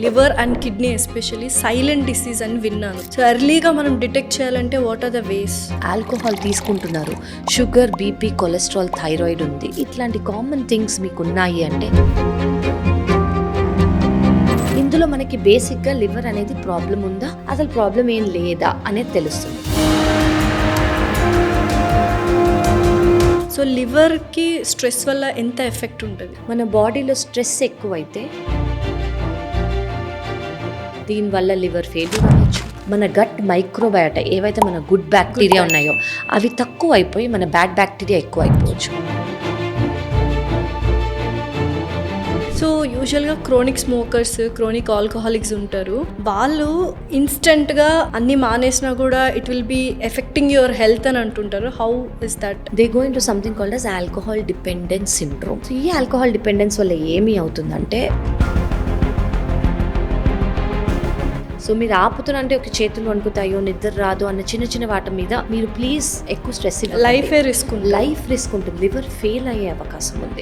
Liver and kidney especially silent disease అని విన్నాను. So ఎర్లీగా మనం డిటెక్ట్ చేయాలంటే what are the ways? Alcohol తీసుకుంటున్నారు, షుగర్, బీపీ, కొలెస్ట్రాల్, థైరాయిడ్ ఉంది, ఇట్లాంటి కామన్ థింగ్స్ మీకు ఉన్నాయి అంటే ఇందులో మనకి బేసిక్గా లివర్ అనేది ప్రాబ్లం ఉందా, అసలు ప్రాబ్లం ఏం లేదా అనేది తెలుస్తుంది. సో లివర్కి స్ట్రెస్ వల్ల ఎంత ఎఫెక్ట్ ఉంటుంది? మన బాడీలో స్ట్రెస్ ఎక్కువైతే దీనివల్ల లివర్ ఫెయిల్యూర్ అవ్వచ్చు. మన గట్ మైక్రోబయాటా ఏవైతే మన గుడ్ బ్యాక్టీరియా ఉన్నాయో అవి తక్కువ అయిపోయి మన బ్యాడ్ బ్యాక్టీరియా ఎక్కువ అయిపోవచ్చు. సో యూజువల్గా క్రోనిక్ స్మోకర్స్, క్రోనిక్ ఆల్కహాలిక్స్ ఉంటారు. వాళ్ళు ఇన్స్టెంట్గా అన్ని మానేసినా కూడా it will be affecting your health అని అంటుంటారు. How is that? They go in to something called as alcohol dependence syndrome. So ఈ ఆల్కహాల్ డిపెండెన్స్ వల్ల ఏమి అవుతుందంటే, సో మీరు ఆపుతున్నంటే ఒక చేతులు వణుకుతాయో, నిద్ర రాదు అన్న చిన్న చిన్న వాటి మీద మీరు ప్లీజ్ ఎక్కువ స్ట్రెస్ లైఫ్ రిస్క్ ఉంటుంది. లివర్ ఫెయిల్ అయ్యే అవకాశం ఉంది.